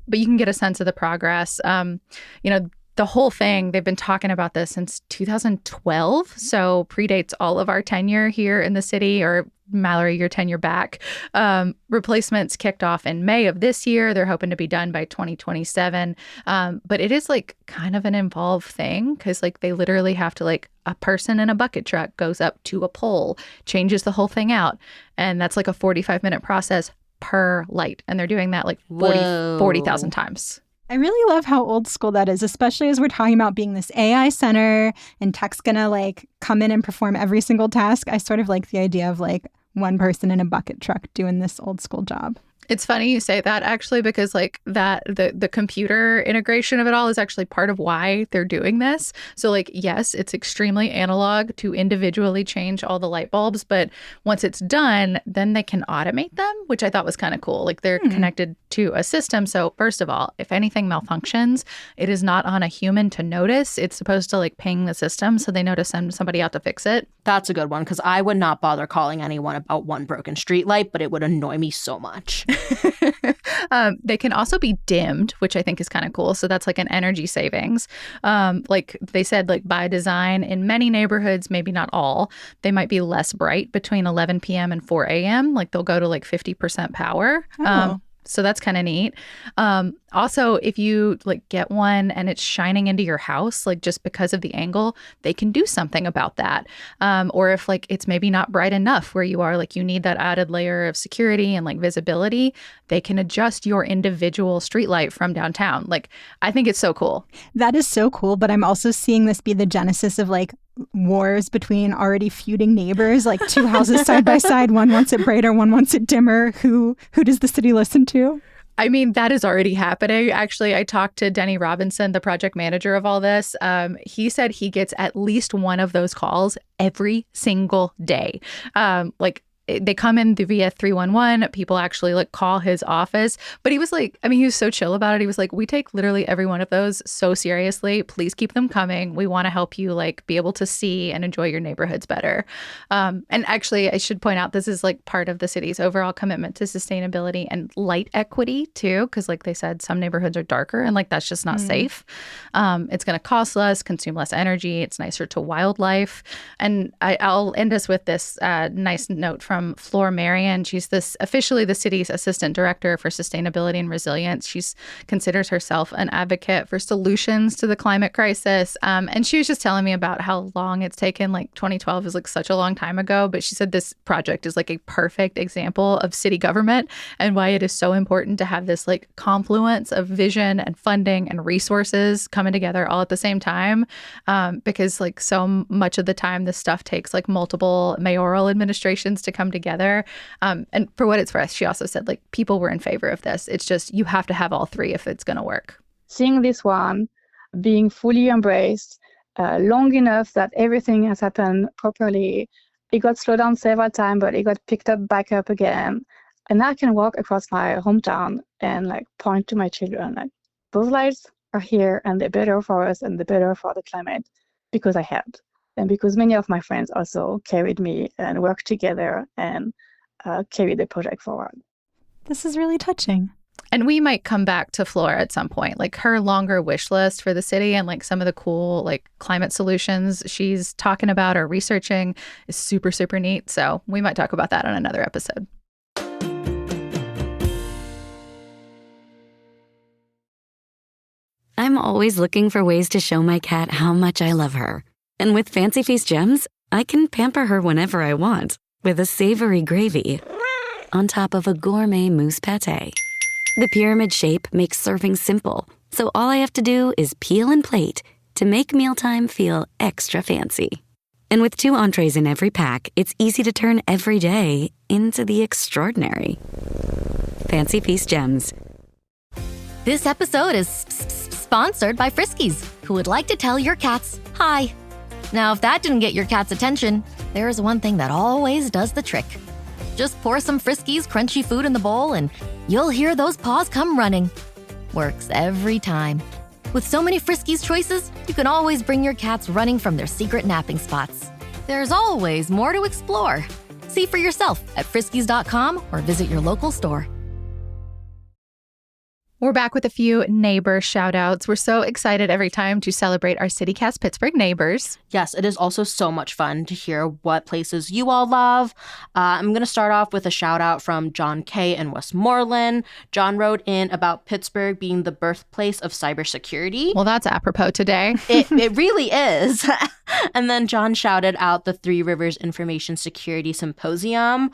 But you can get a sense of the progress. The whole thing, they've been talking about this since 2012, so predates all of our tenure here in the city, or Mallory, your tenure back. Replacements kicked off in May of this year. They're hoping to be done by 2027. But it is like kind of an involved thing because like they literally have to like a person in a bucket truck goes up to a pole, changes the whole thing out. And that's like a 45-minute process per light. And they're doing that like 40,000 times. I really love how old school that is, especially as we're talking about being this AI center and tech's gonna like come in and perform every single task. I sort of like the idea of like one person in a bucket truck doing this old school job. It's funny you say that actually, because like that the computer integration of it all is actually part of why they're doing this. So like, yes, it's extremely analog to individually change all the light bulbs, but once it's done, then they can automate them, which I thought was kind of cool. Like they're connected to a system. So first of all, if anything malfunctions, it is not on a human to notice. It's supposed to like ping the system so they know to send somebody out to fix it. That's a good one, because I would not bother calling anyone about one broken street light, but it would annoy me so much. They can also be dimmed, which I think is kind of cool. So that's like an energy savings. Like they said, like by design in many neighborhoods, maybe not all, they might be less bright between 11 p.m. and 4 a.m. Like they'll go to like 50% power. So that's kind of neat. Also, if you like get one and it's shining into your house, like just because of the angle, they can do something about that. Or if like it's maybe not bright enough where you are, like you need that added layer of security and like visibility, they can adjust your individual streetlight from downtown. Like I think it's so cool. That is so cool. But I'm also seeing this be the genesis of like wars between already feuding neighbors, like two houses side by side. One wants it brighter, one wants it dimmer. Who does the city listen to? I mean, that is already happening. Actually, I talked to Denny Robinson, the project manager of all this. He said he gets at least one of those calls every single day. They come in via 311. People actually like call his office. But he was like, I mean, he was so chill about it. He was like, we take literally every one of those so seriously. Please keep them coming. We want to help you like be able to see and enjoy your neighborhoods better. And actually, I should point out, this is like part of the city's overall commitment to sustainability and light equity too. Because like they said, some neighborhoods are darker and like that's just not safe. It's going to cost less, consume less energy. It's nicer to wildlife. And I'll end us with this nice note from Flora Marion. She's officially the city's assistant director for sustainability and resilience. She considers herself an advocate for solutions to the climate crisis. And she was just telling me about how long it's taken. Like 2012 is like such a long time ago, but she said this project is like a perfect example of city government and why it is so important to have this like confluence of vision and funding and resources coming together all at the same time. Because like so much of the time this stuff takes like multiple mayoral administrations to come together. And for what it's worth, she also said like people were in favor of this. It's just you have to have all three if it's going to work. Seeing this one being fully embraced long enough that everything has happened properly. It got slowed down several times, but it got picked up back up again. And I can walk across my hometown and like point to my children like those lights are here and they're better for us and they're better for the climate because I helped. and because many of my friends also carried me and worked together and carried the project forward. This is really touching. And we might come back to Flora at some point. Like her longer wish list for the city and like some of the cool like climate solutions she's talking about or researching is super, super neat. So we might talk about that on another episode. I'm always looking for ways to show my cat how much I love her. And with Fancy Feast gems, I can pamper her whenever I want with a savory gravy on top of a gourmet mousse pâté. The pyramid shape makes serving simple, so all I have to do is peel and plate to make mealtime feel extra fancy. And with 2 entrees in every pack, it's easy to turn every day into the extraordinary. Fancy Feast gems. This episode is sponsored by Friskies, who would like to tell your cats hi. Now, if that didn't get your cat's attention, there is one thing that always does the trick. Just pour some Friskies crunchy food in the bowl and you'll hear those paws come running. Works every time. With so many Friskies choices, you can always bring your cats running from their secret napping spots. There's always more to explore. See for yourself at friskies.com or visit your local store. We're back with a few neighbor shout outs. We're so excited every time to celebrate our CityCast Pittsburgh neighbors. Yes, it is also so much fun to hear what places you all love. I'm going to start off with a shout out from John K. in Westmoreland. John wrote in about Pittsburgh being the birthplace of cybersecurity. Well, that's apropos today. It really is. And then John shouted out the Three Rivers Information Security Symposium.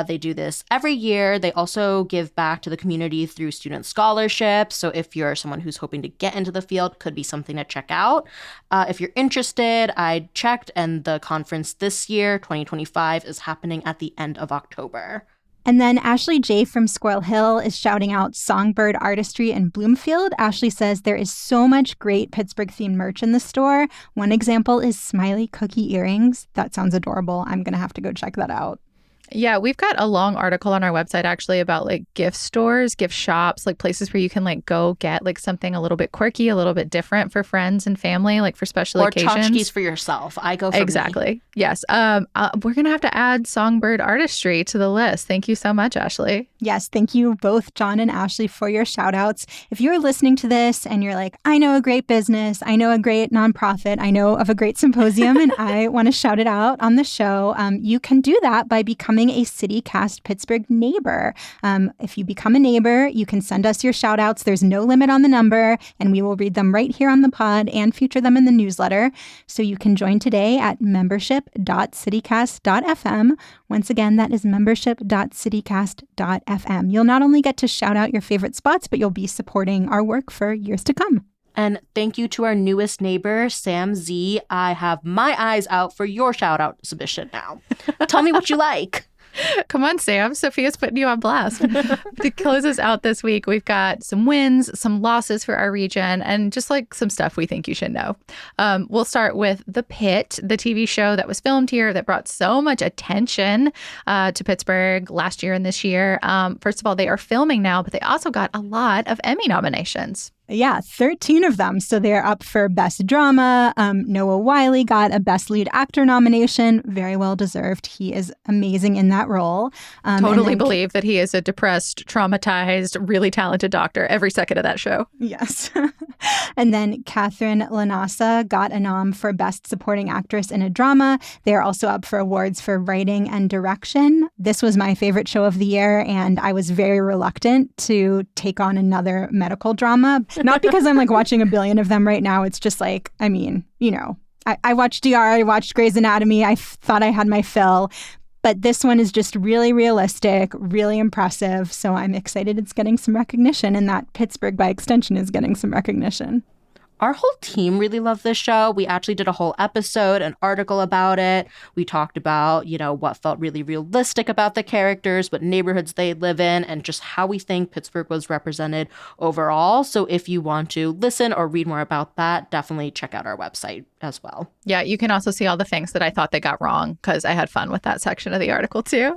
They do this every year. They also give back to the community through student scholarships. So if you're someone who's hoping to get into the field, could be something to check out. If you're interested, I checked, and the conference this year, 2025, is happening at the end of October. And then Ashley J. from Squirrel Hill is shouting out Songbird Artistry in Bloomfield. Ashley says there is so much great Pittsburgh-themed merch in the store. One example is smiley cookie earrings. That sounds adorable. I'm going to have to go check that out. Yeah, we've got a long article on our website actually about like gift stores, gift shops, like places where you can like go get like something a little bit quirky, a little bit different for friends and family, like for special occasions. Or tchotchkes for yourself. I go for exactly. me. Yes. We're going to have to add Songbird Artistry to the list. Thank you so much, Ashley. Yes, thank you both, John and Ashley, for your shout outs. If you're listening to this and you're like, I know a great business, I know a great nonprofit, I know of a great symposium, and I want to shout it out on the show, you can do that by becoming a CityCast Pittsburgh neighbor. If you become a neighbor, you can send us your shout outs. There's no limit on the number, and we will read them right here on the pod and feature them in the newsletter. So you can join today at membership.citycast.fm. Once again, that is membership.citycast.fm. You'll not only get to shout out your favorite spots, but you'll be supporting our work for years to come. And thank you to our newest neighbor, Sam Z. I have my eyes out for your shout out submission now. Tell me what you like. Come on, Sam. Sophia's putting you on blast. To close us out this week, we've got some wins, some losses for our region, and just like some stuff we think you should know. We'll start with The Pitt, the TV show that was filmed here that brought so much attention to Pittsburgh last year and this year. First of all, they are filming now, but they also got a lot of Emmy nominations. Yeah, 13 of them. So they're up for Best Drama. Noah Wiley got a Best Lead Actor nomination. Very well deserved. He is amazing in that role. Totally believe that he is a depressed, traumatized, really talented doctor every second of that show. Yes. And then Catherine Lanasa got a nom for Best Supporting Actress in a Drama. They're also up for awards for writing and direction. This was my favorite show of the year, and I was very reluctant to take on another medical drama. Not because I'm like watching a billion of them right now. It's just like, I mean, you know, I watched DR, I watched Grey's Anatomy. I thought I had my fill. But this one is just really realistic, really impressive. So I'm excited it's getting some recognition, and that Pittsburgh, by extension, is getting some recognition. Our whole team really loved this show. We actually did a whole episode, an article about it. We talked about, you know, what felt really realistic about the characters, what neighborhoods they live in, and just how we think Pittsburgh was represented overall. So if you want to listen or read more about that, definitely check out our website as well. Yeah, you can also see all the things that I thought they got wrong, because I had fun with that section of the article too.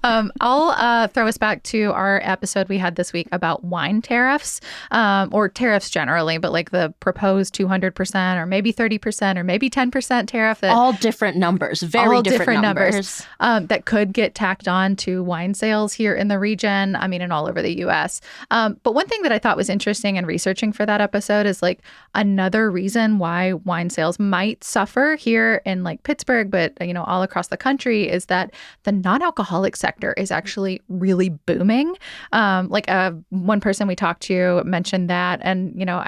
I'll throw us back to our episode we had this week about wine tariffs, or tariffs generally, but like like the proposed 200% or maybe 30% or maybe 10% tariff. That all different numbers, very different numbers. That could get tacked on to wine sales here in the region, I mean, and all over the U.S. But one thing that I thought was interesting in researching for that episode is like another reason why wine sales might suffer here in like Pittsburgh, but, you know, all across the country is that the non-alcoholic sector is actually really booming. One person we talked to mentioned that, and, you know,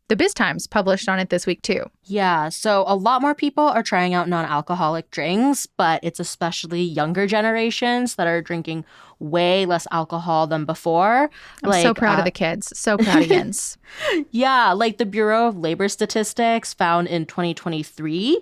the Biz Times published on it this week too. Yeah, so a lot more people are trying out non-alcoholic drinks, but it's especially younger generations that are drinking way less alcohol than before. I'm so proud of the kids. So proud of Jens. Yeah, like the Bureau of Labor Statistics found in 2023,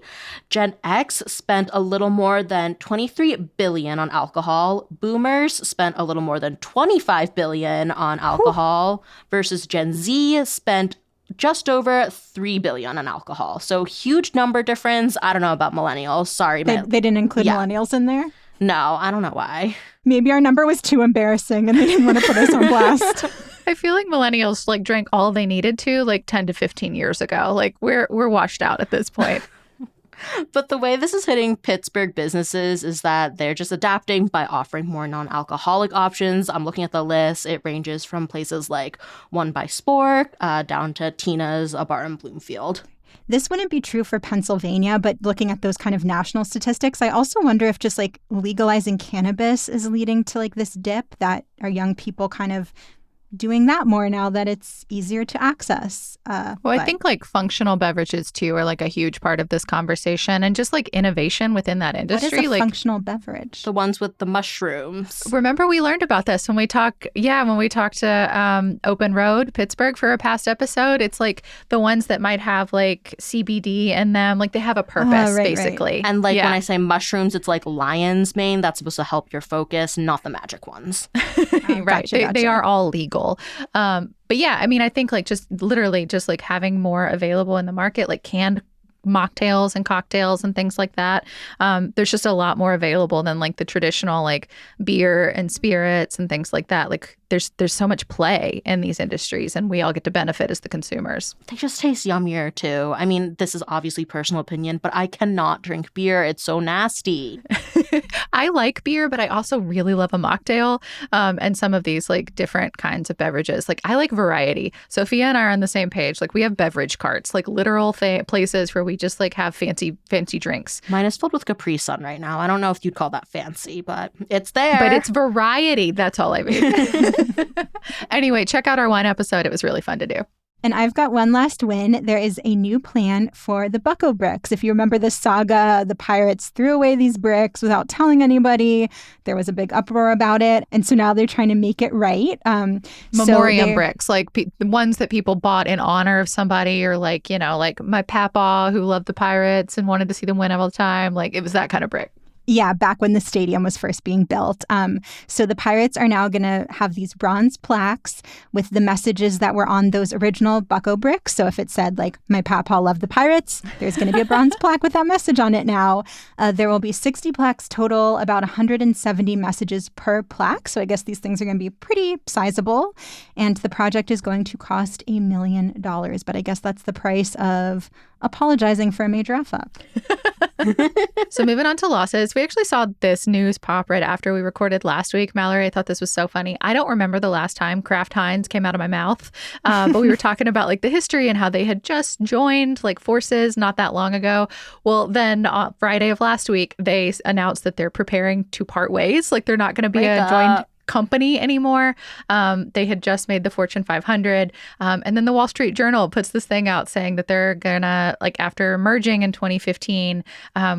Gen X spent a little more than $23 billion on alcohol. Boomers spent a little more than $25 billion on alcohol versus Gen Z spent just over $3 billion on alcohol. So huge number difference. I don't know about millennials. Sorry, They didn't include millennials in there? No, I don't know why. Maybe our number was too embarrassing and they didn't want to put us on blast. I feel like millennials like drank all they needed to like 10 to 15 years ago. Like we're washed out at this point. But the way this is hitting Pittsburgh businesses is that they're just adapting by offering more non-alcoholic options. I'm looking at the list. It ranges from places like One by Sport down to Tina's, a bar in Bloomfield. This wouldn't be true for Pennsylvania, but looking at those kind of national statistics, I also wonder if just like legalizing cannabis is leading to like this dip that are young people kind of doing that more now that it's easier to access. I think like functional beverages too are like a huge part of this conversation, and just like innovation within that industry. What is a like functional beverage? The ones with the mushrooms. Remember we learned about this when we talked to Open Road Pittsburgh for a past episode. It's like the ones that might have like CBD in them, like they have a purpose basically. Right. And like when I say mushrooms, it's like lion's mane. That's supposed to help your focus, not the magic ones. Right. Gotcha. They are all legal. But yeah, I mean, I think like just literally just like having more available in the market, like canned mocktails and cocktails and things like that. There's just a lot more available than like the traditional like beer and spirits and things like that. Like there's so much play in these industries, and we all get to benefit as the consumers. They just taste yummier too. I mean, this is obviously personal opinion, but I cannot drink beer. It's so nasty. I like beer, but I also really love a mocktail and some of these like different kinds of beverages. Like I like variety. Sophia and I are on the same page. Like we have beverage carts, like literal places where we just like have fancy drinks. Mine is filled with Capri Sun right now. I don't know if you'd call that fancy, but it's there. But it's variety. That's all I mean. Anyway, check out our wine episode. It was really fun to do. And I've got one last win. There is a new plan for the Bucko bricks. If you remember the saga, the pirates threw away these bricks without telling anybody. There was a big uproar about it. And so now they're trying to make it right. Memoriam bricks, like the ones that people bought in honor of somebody, or like, you know, like my papa who loved the Pirates and wanted to see them win all the time. Like it was that kind of brick. Yeah, back when the stadium was first being built. So the Pirates are now going to have these bronze plaques with the messages that were on those original Bucko bricks. So if it said, like, my papa loved the Pirates, there's going to be a bronze plaque with that message on it now. There will be 60 plaques total, about 170 messages per plaque. So I guess these things are going to be pretty sizable. And the project is going to cost $1 million. But I guess that's the price of apologizing for a major F-up. So moving on to losses, we actually saw this news pop right after we recorded last week. Mallory, I thought this was so funny. I don't remember the last time Kraft Heinz came out of my mouth, but we were talking about like the history and how they had just joined like forces not that long ago. Well, then Friday of last week, they announced that they're preparing to part ways. Like they're not going to be a joined company anymore. They had just made the Fortune 500. And then the Wall Street Journal puts this thing out saying that they're gonna, like after merging in 2015,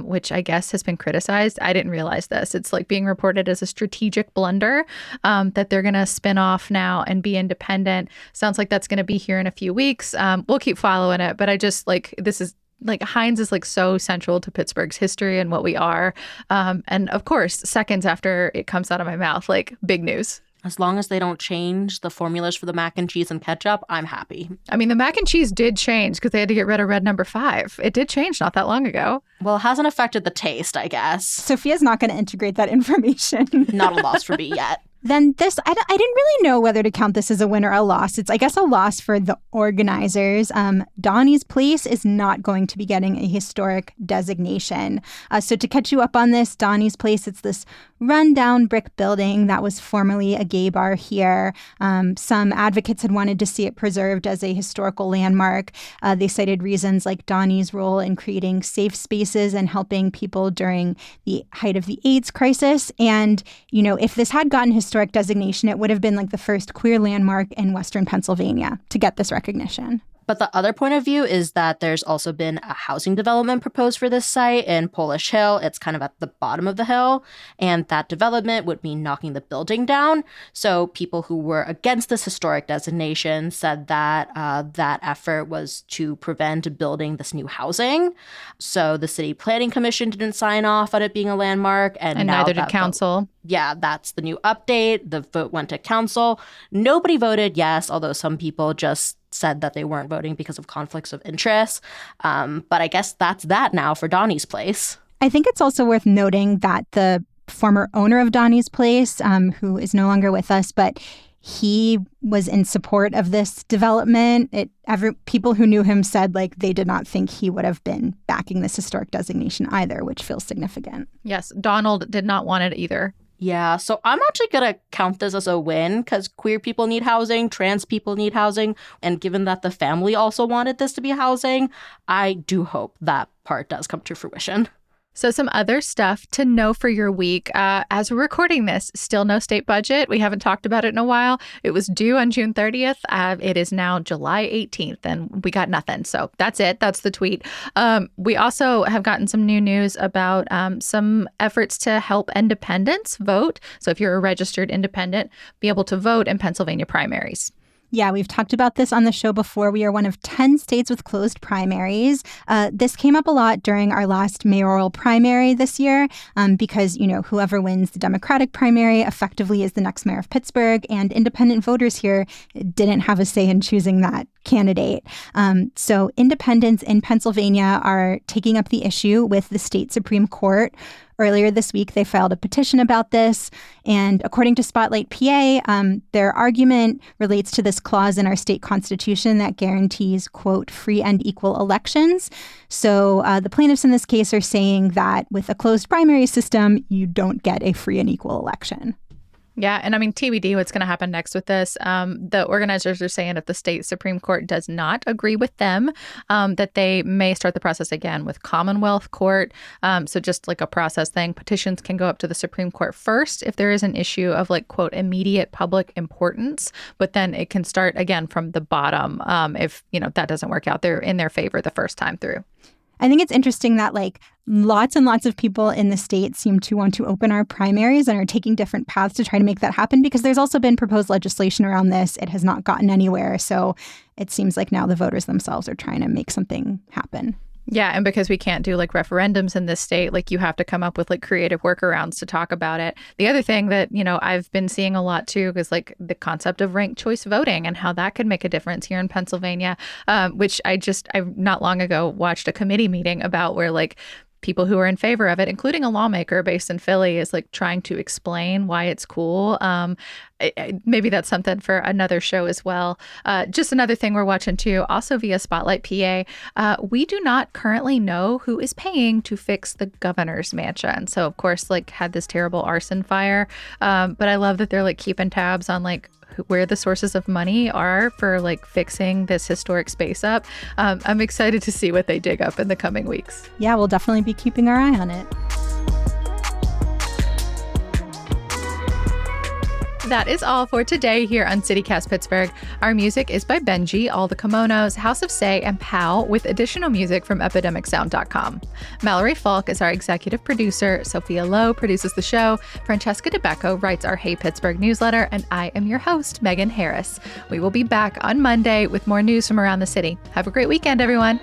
which I guess has been criticized. I didn't realize this. It's like being reported as a strategic blunder, that they're gonna spin off now and be independent. Sounds like that's gonna be here in a few weeks. We'll keep following it, but I just like, this is like Heinz is like so central to Pittsburgh's history and what we are. And of course, seconds after it comes out of my mouth, like big news. As long as they don't change the formulas for the mac and cheese and ketchup, I'm happy. I mean, the mac and cheese did change because they had to get rid of red number 5. It did change not that long ago. Well, it hasn't affected the taste, I guess. Sophia's not going to integrate that information. Not a loss for me yet. Then this, I didn't really know whether to count this as a win or a loss. It's, I guess, a loss for the organizers. Donnie's Place is not going to be getting a historic designation. So to catch you up on this, Donnie's Place, it's this rundown brick building that was formerly a gay bar here. Some advocates had wanted to see it preserved as a historical landmark. They cited reasons like Donnie's role in creating safe spaces and helping people during the height of the AIDS crisis. And, you know, if this had gotten historic designation, it would have been like the first queer landmark in Western Pennsylvania to get this recognition. But the other point of view is that there's also been a housing development proposed for this site in Polish Hill. It's kind of at the bottom of the hill, and that development would mean knocking the building down. So people who were against this historic designation said that that effort was to prevent building this new housing. So the City Planning Commission didn't sign off on it being a landmark, and neither did council. Yeah, that's the new update. The vote went to council. Nobody voted yes, although some people just said that they weren't voting because of conflicts of interest. But I guess that's that now for Donnie's Place. I think it's also worth noting that the former owner of Donnie's Place, who is no longer with us, but he was in support of this development. People who knew him said like they did not think he would have been backing this historic designation either, which feels significant. Yes, Donald did not want it either. Yeah, so I'm actually going to count this as a win because queer people need housing, trans people need housing, and given that the family also wanted this to be housing, I do hope that part does come to fruition. So some other stuff to know for your week. As we're recording this, still no state budget. We haven't talked about it in a while. It was due on June 30th. It is now July 18th, and we got nothing. So that's it. That's the tweet. We also have gotten some new news about some efforts to help independents vote. So if you're a registered independent, be able to vote in Pennsylvania primaries. Yeah, we've talked about this on the show before. We are one of 10 states with closed primaries. This came up a lot during our last mayoral primary this year because, you know, whoever wins the Democratic primary effectively is the next mayor of Pittsburgh, and independent voters here didn't have a say in choosing that candidate. So independents in Pennsylvania are taking up the issue with the state Supreme Court. Earlier this week, they filed a petition about this. And according to Spotlight PA, their argument relates to this clause in our state constitution that guarantees, quote, free and equal elections. So the plaintiffs in this case are saying that with a closed primary system, you don't get a free and equal election. Yeah. And I mean, TBD, what's going to happen next with this? The organizers are saying if the state Supreme Court does not agree with them, that they may start the process again with Commonwealth Court. So just like a process thing, petitions can go up to the Supreme Court first if there is an issue of like, quote, immediate public importance. But then it can start again from the bottom if, you know, that doesn't work out. They're in their favor the first time through. I think it's interesting that like lots and lots of people in the state seem to want to open our primaries and are taking different paths to try to make that happen because there's also been proposed legislation around this. It has not gotten anywhere. So it seems like now the voters themselves are trying to make something happen. Yeah, and because we can't do like referendums in this state, like you have to come up with like creative workarounds to talk about it. The other thing that, you know, I've been seeing a lot too is like the concept of ranked choice voting and how that could make a difference here in Pennsylvania, which I not long ago watched a committee meeting about where like people who are in favor of it, including a lawmaker based in Philly, is like trying to explain why it's cool. Maybe that's something for another show as well. Just another thing we're watching too, also via Spotlight PA, we do not currently know who is paying to fix the governor's mansion. So of course, like had this terrible arson fire, but I love that they're like keeping tabs on like where the sources of money are for like fixing this historic space up. I'm excited to see what they dig up in the coming weeks. Yeah, we'll definitely be keeping our eye on it. That is all for today here on CityCast Pittsburgh. Our music is by Benji, All the Kimonos, House of Say, and Pow, with additional music from epidemicsound.com. Mallory Falk is our executive producer. Sophia Lowe produces the show. Francesca DeBecco writes our Hey Pittsburgh newsletter. And I am your host, Megan Harris. We will be back on Monday with more news from around the city. Have a great weekend, everyone.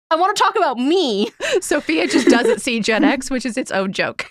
I want to talk about me. Sophia just doesn't see Gen X, which is its own joke.